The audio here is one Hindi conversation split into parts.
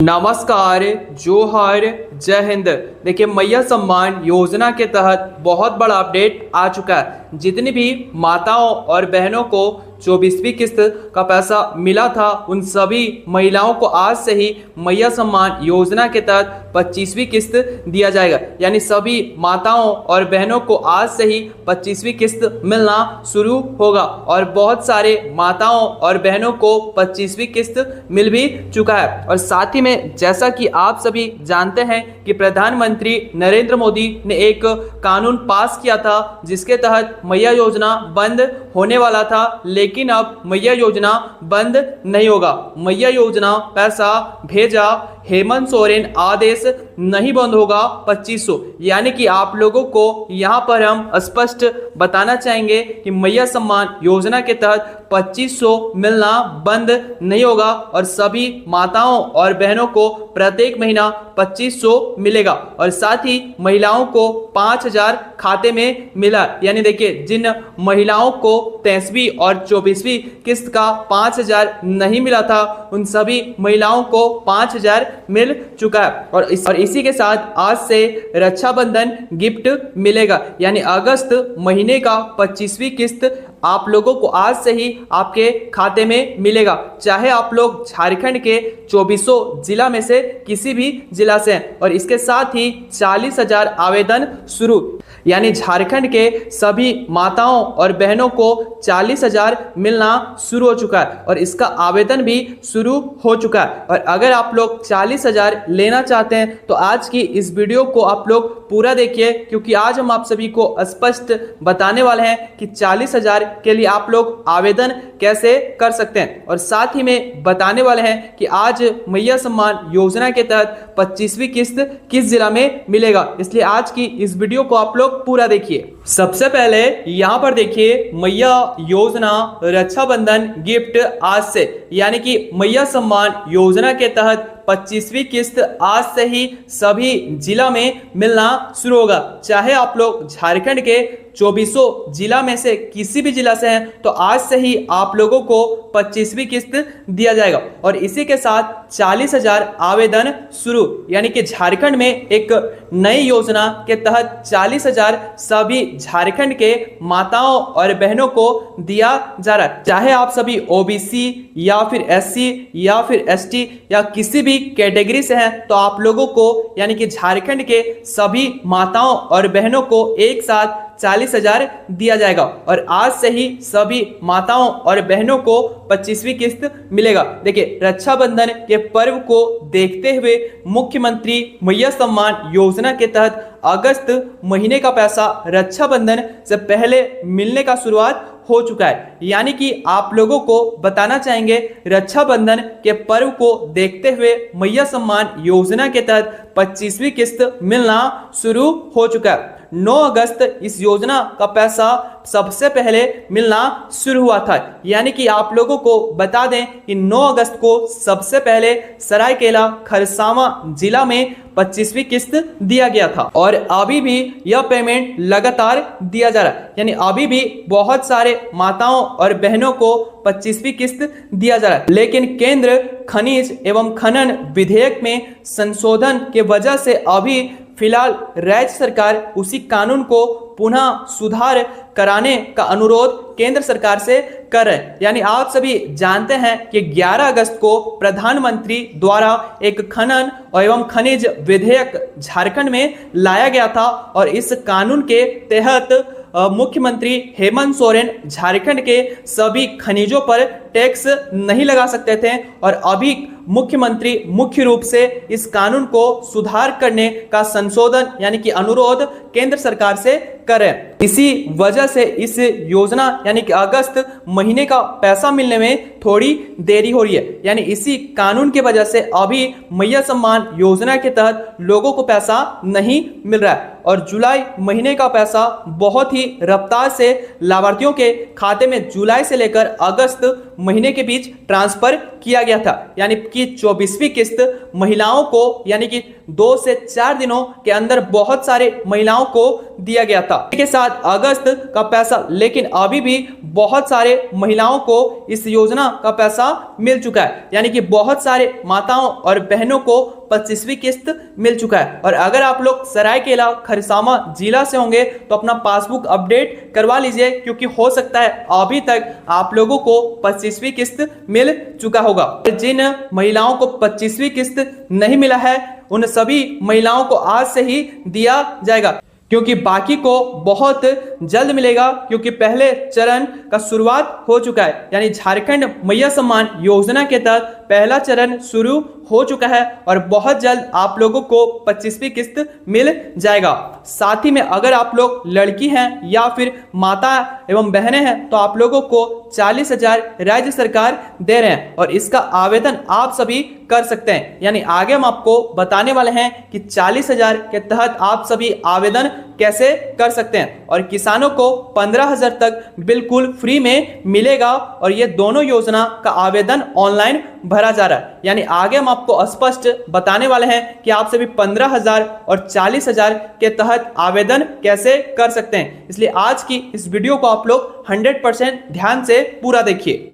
नमस्कार, जोहर, जय हिंद। देखिए, मैया सम्मान योजना के तहत बहुत बड़ा अपडेट आ चुका है। जितनी भी माताओं और बहनों को 24वीं किस्त का पैसा मिला था, उन सभी महिलाओं को आज से ही मैया सम्मान योजना के तहत 25वीं किस्त दिया जाएगा। यानी सभी माताओं और बहनों को आज से ही 25वीं किस्त मिलना शुरू होगा और बहुत सारे माताओं और बहनों को 25वीं किस्त मिल भी चुका है। और साथ ही में जैसा कि आप सभी जानते हैं कि प्रधानमंत्री नरेंद्र मोदी ने एक कानून पास किया था, जिसके तहत मैया योजना बंद होने वाला था, लेकिन अब मैया योजना बंद नहीं होगा। मैया योजना पैसा भेजा, हेमंत सोरेन आदेश नहीं बंद होगा 2500। यानी कि आप लोगों को यहाँ पर हम स्पष्ट बताना चाहेंगे कि मैया सम्मान योजना के तहत 2500 मिलना बंद नहीं होगा और सभी माताओं और बहनों को प्रत्येक महीना 2500 मिलेगा। और साथ ही महिलाओं को 5000 खाते में मिला। यानी देखिए, जिन महिलाओं को 23वीं और 24वीं किस्त का 5000 नहीं मिला था, उन सभी महिलाओं को 5000 मिल चुका है। और इसी के साथ आज से रक्षाबंधन गिफ्ट मिलेगा। यानी अगस्त महीने का 25वीं किस्त आप लोगों को आज से ही आपके खाते में मिलेगा, चाहे आप लोग झारखंड के 2400 जिला में से किसी भी जिला से हैं। और इसके साथ ही 40,000 आवेदन शुरू, यानी झारखंड के सभी माताओं और बहनों को 40,000 मिलना शुरू हो चुका है और इसका आवेदन भी शुरू हो चुका है। और अगर आप लोग 40,000 लेना चाहते हैं तो आज की इस वीडियो को आप लोग पूरा देखिए, क्योंकि आज हम आप सभी को स्पष्ट बताने वाले हैं कि 40,000 के लिए आप लोग आवेदन कैसे कर सकते हैं। और साथ ही में बताने वाले हैं कि आज मैया सम्मान योजना के तहत 25वीं किस्त किस जिला में मिलेगा, इसलिए आज की इस वीडियो को आप लोग पूरा देखिए। सबसे पहले यहाँ पर देखिए, मैया योजना रक्षाबंधन गिफ्ट आज से, यानी कि मैया सम्मान योजना के तहत 25वीं किस्त आज से ही सभी जिला में मिलना शुरू होगा। चाहे आप लोग झारखंड के 2400 जिला में से किसी भी जिला से हैं, तो आज से ही आप लोगों को 25वीं किस्त दिया जाएगा। और इसी के साथ 40,000 आवेदन शुरू, यानी कि झारखंड में एक नई योजना के तहत 40,000 सभी झारखंड के माताओं और बहनों को दिया जा रहा है। चाहे आप सभी ओबीसी या फिर एससी या फिर एसटी या किसी भी कैटेगरी से हैं, तो आप लोगों को, यानी कि झारखंड के सभी माताओं और बहनों को एक साथ 40,000 दिया जाएगा। और आज से ही सभी माताओं और बहनों को 25वीं किस्त मिलेगा। देखिए, रक्षाबंधन के पर्व को देखते हुए मुख्यमंत्री मैया सम्मान योजना के तहत अगस्त महीने का पैसा रक्षाबंधन से पहले मिलने का शुरुआत हो चुका है। यानी कि आप लोगों को बताना चाहेंगे, रक्षाबंधन के पर्व को देखते हुए मैया सम्मान योजना के तहत 25वीं किस्त मिलना शुरू हो चुका है। 9 अगस्त इस योजना का पैसा सबसे पहले मिलना शुरू हुआ था। यानी कि आप लोगों को बता दें कि 9 अगस्त को सबसे पहले सरायकेला खरसावां जिला में 25वीं किस्त दिया गया था और अभी भी यह पेमेंट लगातार दिया जा रहा है। यानी अभी भी बहुत सारे माताओं और बहनों को 25वीं किस्त दिया जा रहा है, लेकिन केंद्र खनिज एवं खनन विधेयक में संशोधन के वजह से अभी फिलहाल राज्य सरकार उसी कानून को पुनः सुधार कराने का अनुरोध केंद्र सरकार से कर रहे हैं। यानी आप सभी जानते हैं कि 11 अगस्त को प्रधानमंत्री द्वारा एक खनन एवं खनिज विधेयक झारखंड में लाया गया था और इस कानून के तहत मुख्यमंत्री हेमंत सोरेन झारखंड के सभी खनिजों पर टैक्स नहीं लगा सकते थे और अभी मुख्यमंत्री मुख्य रूप से इस कानून को सुधार करने का संशोधन, यानी कि अनुरोध केंद्र सरकार से करें। इसी वजह से इस योजना, यानी कि अगस्त महीने का पैसा मिलने में थोड़ी देरी हो रही है। यानी इसी कानून की वजह से अभी मैया सम्मान योजना के तहत लोगों को पैसा नहीं मिल रहा है और जुलाई महीने का पैसा बहुत ही रफ्तार से लाभार्थियों के खाते में जुलाई से लेकर अगस्त महीने के बीच ट्रांसफर किया गया था। यानी कि 24वीं किस्त महिलाओं को, यानी कि 2 से 4 दिनों के अंदर बहुत सारे महिलाओं को दिया गया था। इसके साथ अगस्त का पैसा, लेकिन अभी भी बहुत सारे महिलाओं को इस योजना का पैसा मिल चुका है, यानी कि बहुत सारे माताओं और बहनों को 25वीं किस्त मिल चुका है। और अगर आप लोग सरायकेला खरसावां जिला से होंगे तो अपना पासबुक अपडेट करवा लीजिए, क्योंकि हो सकता है अभी तक आप लोगों को 25वीं किस्त मिल चुका होगा। जिन महिलाओं को 25वीं किस्त नहीं मिला है उन सभी महिलाओं को आज से ही दिया जाएगा, क्योंकि बाकी को बहुत जल्द मिलेगा, क्योंकि पहले चरण का शुरुआत हो चुका है। यानी झारखंड मैया सम्मान योजना के तहत पहला चरण शुरू हो चुका है और बहुत जल्द आप लोगों को 25वीं किस्त मिल जाएगा। साथ ही में अगर आप लोग लड़की हैं या फिर माता एवं बहनें हैं तो आप लोगों को 40,000 राज्य सरकार दे रहे हैं और इसका आवेदन आप सभी कर सकते हैं। यानी आगे हम आपको बताने वाले हैं कि 40,000 के तहत आप सभी आवेदन कैसे कर सकते हैं और किसानों को 15,000 तक बिल्कुल फ्री में मिलेगा और ये दोनों योजना का आवेदन ऑनलाइन भरा जा रहा है। यानी आगे हम आपको स्पष्ट बताने वाले हैं कि आप सभी 15,000 और 40,000 के तहत आवेदन कैसे कर सकते हैं। इसलिए आज की इस वीडियो को आप लोग 100% ध्यान से पूरा देखिए।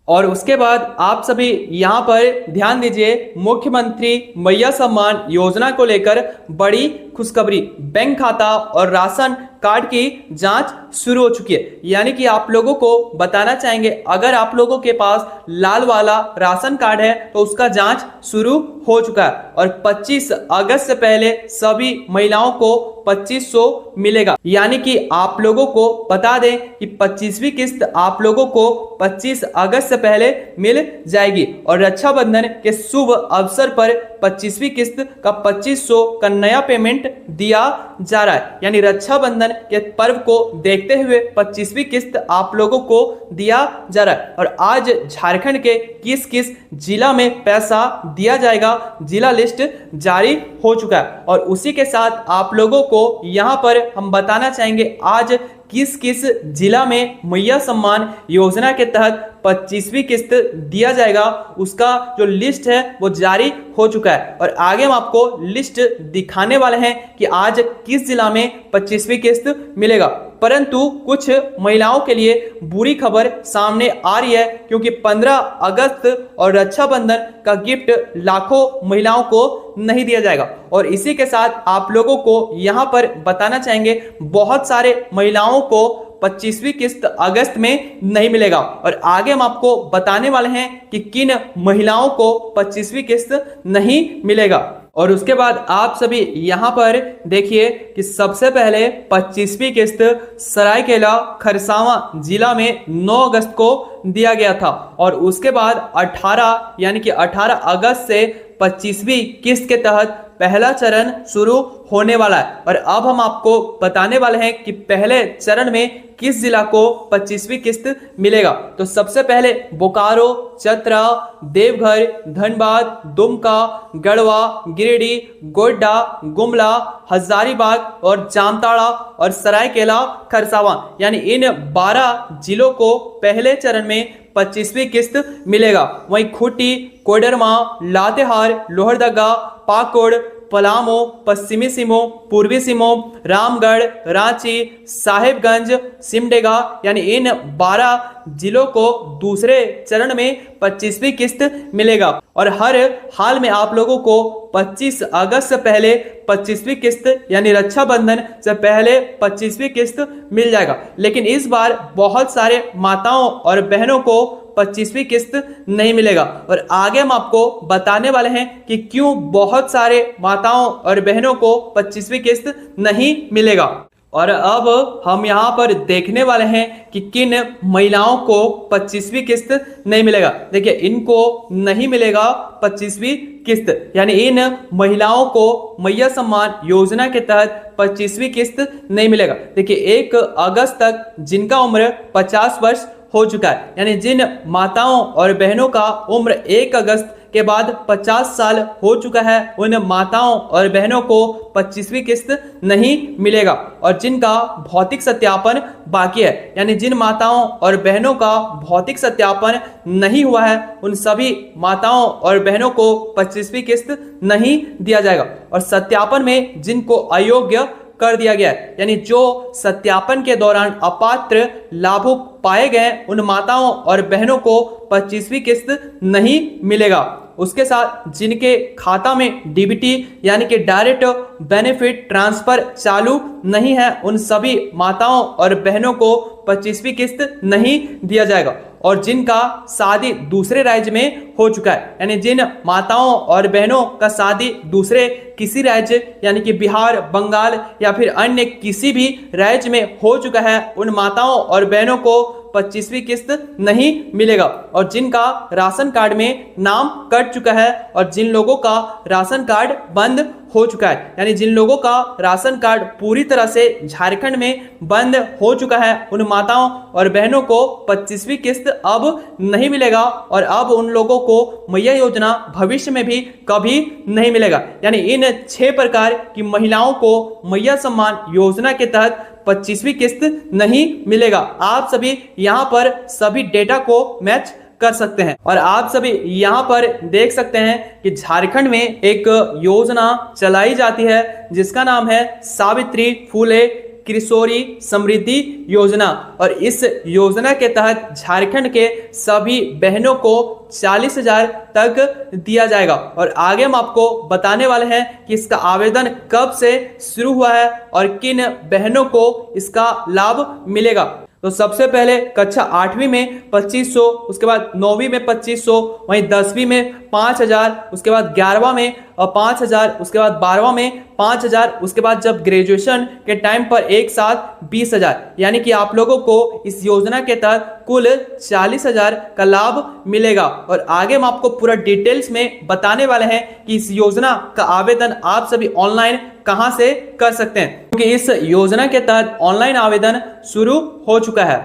और उसके बाद आप सभी यहाँ पर ध्यान दीजिए, मुख्यमंत्री मैया सम्मान योजना को लेकर बड़ी खुशखबरी, बैंक खाता और राशन कार्ड की जांच शुरू हो चुकी है। यानी कि आप लोगों को बताना चाहेंगे, अगर आप लोगों के पास लाल वाला राशन कार्ड है तो उसका जांच शुरू हो चुका है और 25 अगस्त से पहले सभी महिलाओं को 2500 मिलेगा। यानी कि आप लोगों को बता दें कि 25वीं किस्त आप लोगों को 25 अगस्त से पहले मिल जाएगी और रक्षाबंधन के शुभ अवसर पर 25वीं किस्त का 2500 का नया पेमेंट दिया जा रहा है। यानी रक्षाबंधन के पर्व को देखते हुए 25वीं किस्त आप लोगों को दिया जा रहा है। और आज झारखंड के किस किस जिला में पैसा दिया जाएगा, जिला लिस्ट जारी हो चुका है और उसी के साथ आप लोगों को यहाँ पर हम बताना चाहेंगे आज किस किस जिला में मैया सम्मान योजना के तहत 25वीं किस्त दिया जाएगा, उसका जो लिस्ट है वो जारी हो चुका है। और आगे हम आपको लिस्ट दिखाने वाले हैं कि आज किस जिला में 25वीं किस्त मिलेगा। परंतु कुछ महिलाओं के लिए बुरी खबर सामने आ रही है, क्योंकि 15 अगस्त और रक्षाबंधन का गिफ्ट लाखों महिलाओं को नहीं दिया जाएगा। और इसी के साथ आप लोगों को यहाँ पर बताना चाहेंगे, बहुत सारे महिलाओं को 25वीं किस्त अगस्त में नहीं मिलेगा और आगे हम आपको बताने वाले हैं कि किन महिलाओं को 25वीं किस्त नहीं मिलेगा। और उसके बाद आप सभी यहाँ पर देखिए कि सबसे पहले 25वीं किस्त सरायकेला खरसावां जिला में 9 अगस्त को दिया गया था और उसके बाद 18 यानी कि 18 अगस्त से 25वीं किस्त के तहत पहला चरण शुरू होने वाला है। और अब हम आपको बताने वाले हैं कि पहले चरण में किस जिला को 25वीं किस्त मिलेगा। तो सबसे पहले बोकारो, चतरा, देवघर, धनबाद, दुमका, गढ़वा, गिरिडीह, गोड्डा, गुमला, हजारीबाग और जामताड़ा और सरायकेला खरसावां, यानी इन 12 जिलों को पहले चरण में 25वीं किस्त मिलेगा। वहीं खूंटी, कोडरमा, लातेहार, लोहरदगा, पाकुड़, पलामू, पश्चिमी सिंहभूम, पूर्वी सिंहभूम, रामगढ़, रांची, साहिबगंज, सिमडेगा, यानी इन 12 जिलों को दूसरे चरण में 25वीं किस्त मिलेगा। और हर हाल में आप लोगों को 25 अगस्त से पहले 25वीं किस्त यानी रक्षाबंधन से पहले 25वीं किस्त मिल जाएगा। लेकिन इस बार बहुत सारे माताओं और बहनों को 25वीं किस्त नहीं मिलेगा और आगे हम आपको बताने वाले हैं कि क्यों बहुत सारे माताओं और बहनों को 25वीं किस्त नहीं मिलेगा। और अब हम यहाँ पर देखने वाले हैं कि किन महिलाओं को 25वीं किस्त नहीं मिलेगा। देखिए, इनको नहीं मिलेगा 25वीं किस्त, यानी इन महिलाओं को मैया सम्मान योजना के तहत 25वीं किस्त नहीं मिलेगा। देखिए, 1 अगस्त तक जिनका उम्र 50 वर्ष हो चुका है। यानी जिन माताओं और बहनों का उम्र 1 अगस्त के बाद 50 साल हो चुका है, उन माताओं और बहनों को 25वीं किस्त नहीं मिलेगा। और जिनका भौतिक सत्यापन बाकी है, यानी जिन माताओं और बहनों का भौतिक सत्यापन नहीं हुआ है, उन सभी माताओं और बहनों को 25वीं किस्त नहीं दिया जाएगा। और सत्यापन में जिनको अयोग्य कर दिया गया है, यानी जो सत्यापन के दौरान अपात्र लाभुक पाए गए, उन माताओं और बहनों को 25वीं किस्त नहीं मिलेगा। उसके साथ जिनके खाता में डीबीटी यानी कि डायरेक्ट बेनिफिट ट्रांसफर चालू नहीं है, उन सभी माताओं और बहनों को 25वीं किस्त नहीं दिया जाएगा। और जिनका शादी दूसरे राज्य में हो चुका है, यानी जिन माताओं और बहनों का शादी दूसरे किसी राज्य यानी कि बिहार, बंगाल या फिर अन्य किसी भी राज्य में हो चुका है, उन माताओं और बहनों को 25वीं किस्त नहीं मिलेगा। और जिनका राशन कार्ड में नाम कट चुका है और जिन लोगों का राशन कार्ड बंद हो चुका है, यानी जिन लोगों का राशन कार्ड पूरी तरह से झारखंड में बंद हो चुका है, उन माताओं और बहनों को 25वीं किस्त अब नहीं मिलेगा। और अब उन लोगों को मैया योजना भविष्य में भी कभी नहीं मिलेगा। यानी इन 6 प्रकार की महिलाओं को मैया सम्मान योजना के तहत 25वीं किस्त नहीं मिलेगा। आप सभी यहाँ पर सभी डेटा को मैच कर सकते हैं। और आप सभी यहाँ पर देख सकते हैं कि झारखंड में एक योजना चलाई जाती है जिसका नाम है सावित्री फुले किशोरी समृद्धि योजना। और इस योजना के तहत झारखंड के सभी बहनों को 40,000 तक दिया जाएगा। और आगे हम आपको बताने वाले हैं कि इसका आवेदन कब से शुरू हुआ है और किन बहनों को इसका लाभ मिलेगा। तो सबसे पहले कक्षा 8वीं में 2500, उसके बाद 9वीं में 2500, वहीं 10वीं में 5000, उसके बाद 11वां में 5000, उसके बाद 12वां में 5000, उसके बाद जब ग्रेजुएशन के टाइम पर एक साथ 20,000। यानी कि आप लोगों को इस योजना के तहत कुल 40,000 का लाभ मिलेगा। और आगे हम आपको पूरा डिटेल्स में बताने वाले हैं कि इस योजना का आवेदन आप सभी ऑनलाइन कहां से कर सकते हैं, क्योंकि इस योजना के तहत ऑनलाइन आवेदन शुरू हो चुका है।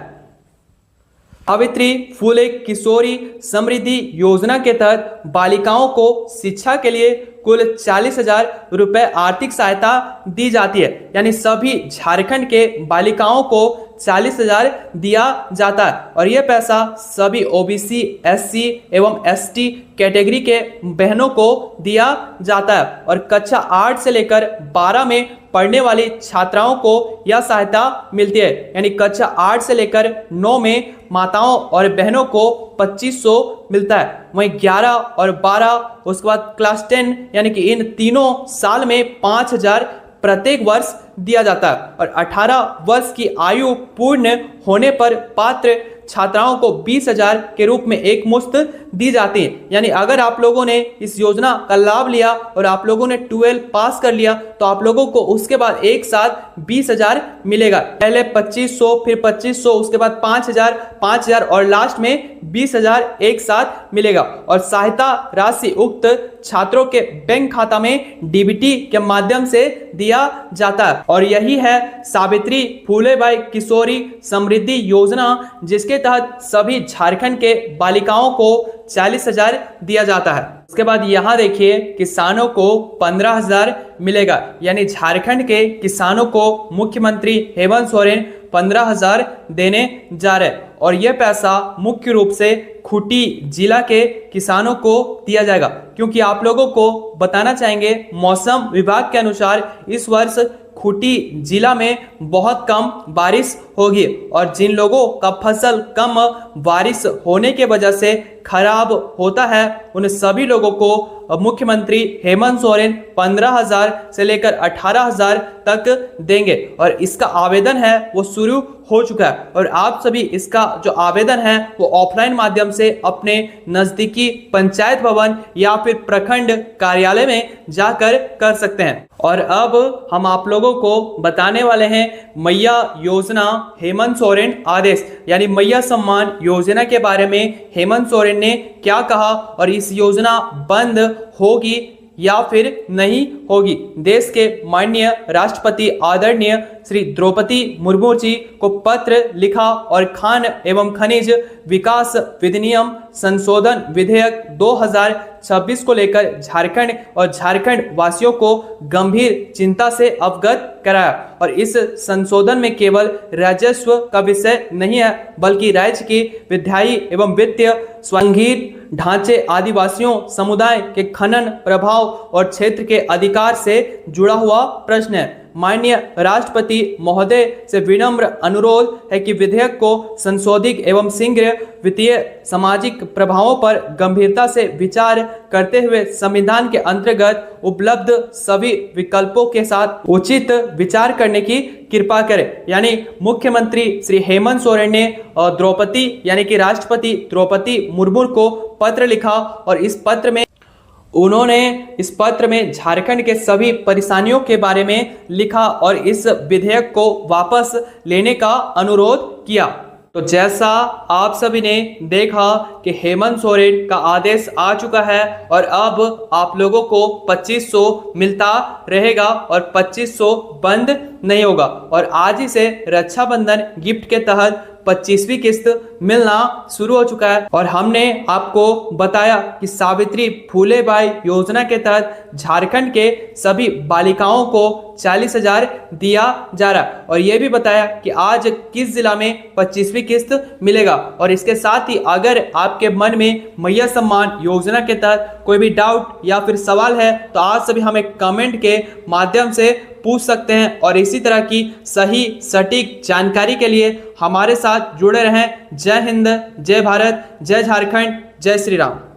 सावित्री फुले किशोरी समृद्धि योजना के तहत बालिकाओं को शिक्षा के लिए कुल 40,000 रुपए आर्थिक सहायता दी जाती है। यानी सभी झारखंड के बालिकाओं को 40,000 दिया जाता है। और यह पैसा सभी ओबीसी, एससी एवं एसटी कैटेगरी के बहनों को दिया जाता है। और कक्षा 8 से लेकर 12 में पढ़ने वाली छात्राओं को यह सहायता मिलती है। यानी कक्षा 8 से लेकर 9 में माताओं और बहनों को 2500 मिलता है। वहीं 11 और 12, उसके बाद क्लास 10, यानी कि इन तीनों साल में 5,000 प्रत्येक वर्ष दिया जाता है। और 18 वर्ष की आयु पूर्ण होने पर पात्र छात्राओं को 20,000 के रूप में एक मुश्त दी जाती है। यानी अगर आप लोगों ने इस योजना का लाभ लिया और आप लोगों ने 12 पास कर लिया तो आप लोगों को उसके बाद एक साथ 20,000 मिलेगा। पहले 2500, फिर 2500, उसके बाद 5,000, 5,000 और लास्ट में 20,000 एक साथ मिलेगा। और सहायता राशि उक्त छात्रों के बैंक खाता में डीबीटी के माध्यम से दिया जाता है। और यही है सावित्री फुले बाई किशोरी समृद्धि योजना, जिसके तहत सभी झारखंड के बालिकाओं को 40,000 दिया जाता है। उसके बाद यहाँ देखिए किसानों को 15,000 मिलेगा। यानी झारखंड के किसानों को मुख्यमंत्री हेमंत सोरेन 15,000 देने जा रहे हैं। और यह पैसा मुख्य रूप से खूंटी जिला के किसानों को दिया जाएगा, क्योंकि आप लोगों को बताना चाहेंगे मौसम विभाग के अनुसार इस वर्ष खूंटी जिला में बहुत कम बारिश होगी। और जिन लोगों का फसल कम बारिश होने के वजह से खराब होता है, उन सभी लोगों को मुख्यमंत्री हेमंत सोरेन 15,000 से लेकर 18,000 तक देंगे। और इसका आवेदन है वो शुरू हो चुका है। और आप सभी इसका जो आवेदन है वो ऑफलाइन माध्यम से अपने नजदीकी पंचायत भवन या फिर प्रखंड कार्यालय में जाकर कर सकते हैं। और अब हम आप लोगों को बताने वाले हैं मैया योजना हेमंत सोरेन आदेश, यानी मैया सम्मान योजना के बारे में हेमंत सोरेन ने क्या कहा और इस योजना बंद होगी या फिर नहीं होगी। देश के माननीय राष्ट्रपति आदरणीय श्री द्रौपदी मुर्मू जी को पत्र लिखा और खान एवं खनिज विकास विधिनियम संशोधन विधेयक 2026 को लेकर झारखंड और झारखंड वासियों को गंभीर चिंता से अवगत कराया। और इस संशोधन में केवल राजस्व का विषय नहीं है, बल्कि राज्य की विधायी एवं वित्तीय संघीय ढांचे, आदिवासियों समुदाय के खनन प्रभाव और क्षेत्र के अधिकार से जुड़ा हुआ प्रश्न है। माननीय राष्ट्रपति महोदय से विनम्र अनुरोध है कि विधेयक को संशोधित एवं शीघ्र वित्तीय सामाजिक प्रभावों पर गंभीरता से विचार करते हुए संविधान के अंतर्गत उपलब्ध सभी विकल्पों के साथ उचित विचार करने की कृपा करें। यानी मुख्यमंत्री श्री हेमंत सोरेन ने द्रौपदी यानी कि राष्ट्रपति द्रौपदी मुर्मू को पत्र लिखा और इस पत्र में झारखंड के सभी परेशानियों के बारे में लिखा और इस विधेयक को वापस लेने का अनुरोध किया। तो जैसा आप सभी ने देखा कि हेमंत सोरेन का आदेश आ चुका है और अब आप लोगों को 2500 मिलता रहेगा और 2500 बंद नहीं होगा। और आज ही से रक्षाबंधन गिफ्ट के तहत 25वीं किस्त मिलना शुरू हो चुका है। और हमने आपको बताया कि सावित्री फूले बाई योजना के तहत झारखंड के सभी बालिकाओं को 40,000 दिया जा रहा है। और यह भी बताया कि आज किस जिला में 25वीं किस्त मिलेगा। और इसके साथ ही अगर आपके मन में मैया सम्मान योजना के तहत कोई भी डाउट या फिर सवाल है तो आज सभी हमें कमेंट के माध्यम से पूछ सकते हैं। और इसी तरह की सही सटीक जानकारी के लिए हमारे साथ जुड़े रहें। जय हिंद, जय भारत, जय झारखंड, जय श्री राम।